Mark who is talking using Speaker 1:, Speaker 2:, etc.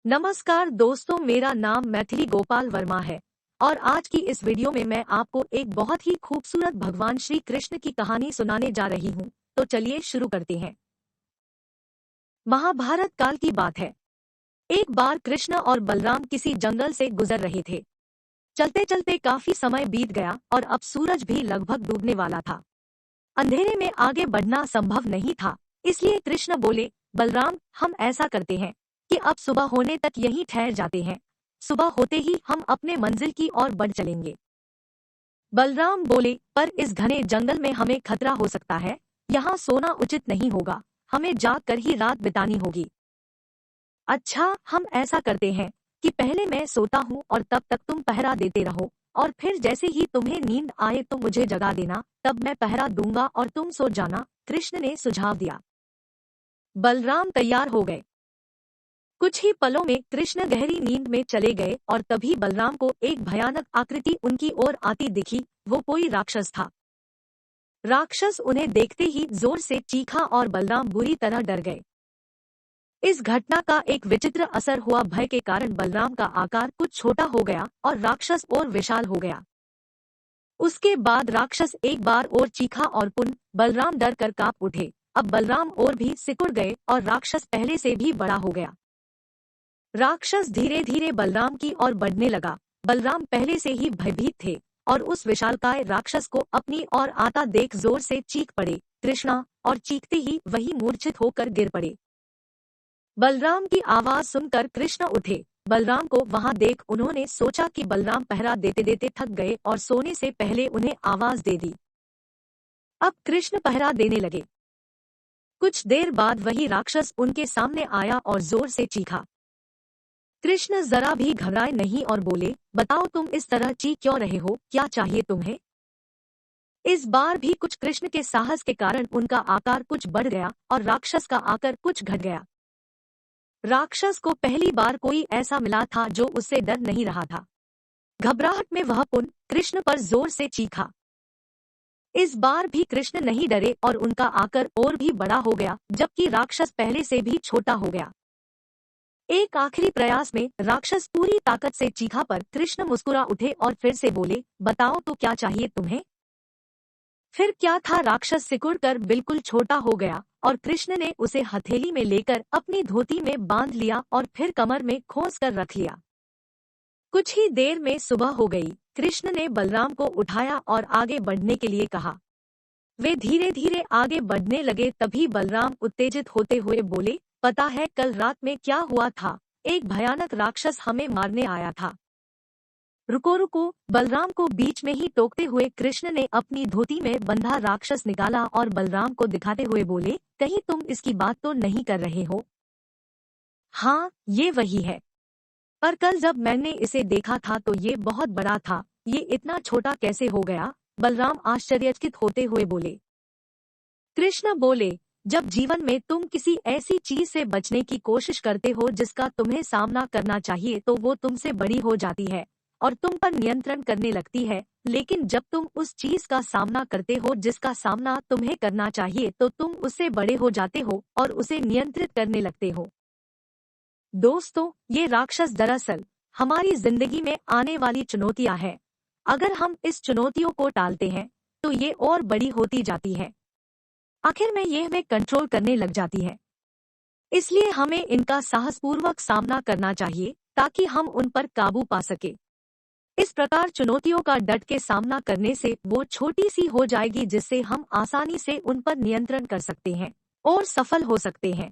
Speaker 1: नमस्कार दोस्तों, मेरा नाम मैथिली गोपाल वर्मा है और आज की इस वीडियो में मैं आपको एक बहुत ही खूबसूरत भगवान श्री कृष्ण की कहानी सुनाने जा रही हूँ। तो चलिए शुरू करते हैं। महाभारत काल की बात है। एक बार कृष्ण और बलराम किसी जंगल से गुजर रहे थे। चलते चलते काफी समय बीत गया और अब सूरज भी लगभग डूबने वाला था। अंधेरे में आगे बढ़ना संभव नहीं था, इसलिए कृष्ण बोले, बलराम, हम ऐसा करते हैं कि अब सुबह होने तक यहीं ठहर जाते हैं। सुबह होते ही हम अपने मंजिल की ओर बढ़ चलेंगे। बलराम बोले, पर इस घने जंगल में हमें खतरा हो सकता है। यहाँ सोना उचित नहीं होगा, हमें जाग कर ही रात बितानी होगी। अच्छा, हम ऐसा करते हैं कि पहले मैं सोता हूँ और तब तक तुम पहरा देते रहो, और फिर जैसे ही तुम्हें नींद आए तो मुझे जगा देना, तब मैं पहरा दूंगा और तुम सो जाना। कृष्ण ने सुझाव दिया। बलराम तैयार हो गए। कुछ ही पलों में कृष्ण गहरी नींद में चले गए और तभी बलराम को एक भयानक आकृति उनकी ओर आती दिखी। वो कोई राक्षस था। राक्षस उन्हें देखते ही जोर से चीखा और बलराम बुरी तरह डर गए। इस घटना का एक विचित्र असर हुआ। भय के कारण बलराम का आकार कुछ छोटा हो गया और राक्षस और विशाल हो गया। उसके बाद राक्षस एक बार और चीखा और पुनः बलराम डर कर कांप उठे। अब बलराम और भी सिकुड़ गए और राक्षस पहले से भी बड़ा हो गया। राक्षस धीरे धीरे बलराम की ओर बढ़ने लगा। बलराम पहले से ही भयभीत थे और उस विशालकाय राक्षस को अपनी ओर आता देख जोर से चीख पड़े, कृष्णा, और चीखते ही वही मूर्छित होकर गिर पड़े। बलराम की आवाज सुनकर कृष्ण उठे। बलराम को वहां देख उन्होंने सोचा कि बलराम पहरा देते देते थक गए और सोने से पहले उन्हें आवाज दे दी। अब कृष्ण पहरा देने लगे। कुछ देर बाद वही राक्षस उनके सामने आया और जोर से चीखा। कृष्ण जरा भी घबराए नहीं और बोले, बताओ तुम इस तरह चीख क्यों रहे हो, क्या चाहिए तुम्हें? इस बार भी कुछ कृष्ण के साहस के कारण उनका आकार कुछ बढ़ गया और राक्षस का आकार कुछ घट गया। राक्षस को पहली बार कोई ऐसा मिला था जो उससे डर नहीं रहा था। घबराहट में वह पुनः कृष्ण पर जोर से चीखा। इस बार भी कृष्ण नहीं डरे और उनका आकार और भी बड़ा हो गया, जबकि राक्षस पहले से भी छोटा हो गया। एक आखिरी प्रयास में राक्षस पूरी ताकत से चीखा पर कृष्ण मुस्कुरा उठे और फिर से बोले, बताओ तो क्या चाहिए तुम्हें? फिर क्या था, राक्षस सिकुड़कर बिल्कुल छोटा हो गया और कृष्ण ने उसे हथेली में लेकर अपनी धोती में बांध लिया और फिर कमर में खोस कर रख लिया। कुछ ही देर में सुबह हो गई। कृष्ण ने बलराम को उठाया और आगे बढ़ने के लिए कहा। वे धीरे धीरे आगे बढ़ने लगे। तभी बलराम उत्तेजित होते हुए बोले, पता है कल रात में क्या हुआ था? एक भयानक राक्षस हमें मारने आया था। रुको रुको, बलराम को बीच में ही टोकते हुए कृष्ण ने अपनी धोती में बंधा राक्षस निकाला और बलराम को दिखाते हुए बोले, कहीं तुम इसकी बात तो नहीं कर रहे हो? हाँ, ये वही है। पर कल जब मैंने इसे देखा था तो ये बहुत बड़ा था, ये इतना छोटा कैसे हो गया? बलराम आश्चर्यचकित होते हुए बोले। कृष्ण बोले, जब जीवन में तुम किसी ऐसी चीज से बचने की कोशिश करते हो जिसका तुम्हें सामना करना चाहिए तो वो तुमसे बड़ी हो जाती है और तुम पर नियंत्रण करने लगती है, लेकिन जब तुम उस चीज का सामना करते हो जिसका सामना तुम्हें करना चाहिए तो तुम उससे बड़े हो जाते हो और उसे नियंत्रित करने लगते हो। दोस्तों, ये राक्षस दरअसल हमारी जिंदगी में आने वाली चुनौतियां हैं। अगर हम इस चुनौतियों को टालते हैं तो ये और बड़ी होती जाती है। आखिर में ये हमें कंट्रोल करने लग जाती है। इसलिए हमें इनका साहसपूर्वक सामना करना चाहिए ताकि हम उन पर काबू पा सके। इस प्रकार चुनौतियों का डट के सामना करने से वो छोटी सी हो जाएगी जिससे हम आसानी से उन पर नियंत्रण कर सकते हैं और सफल हो सकते हैं।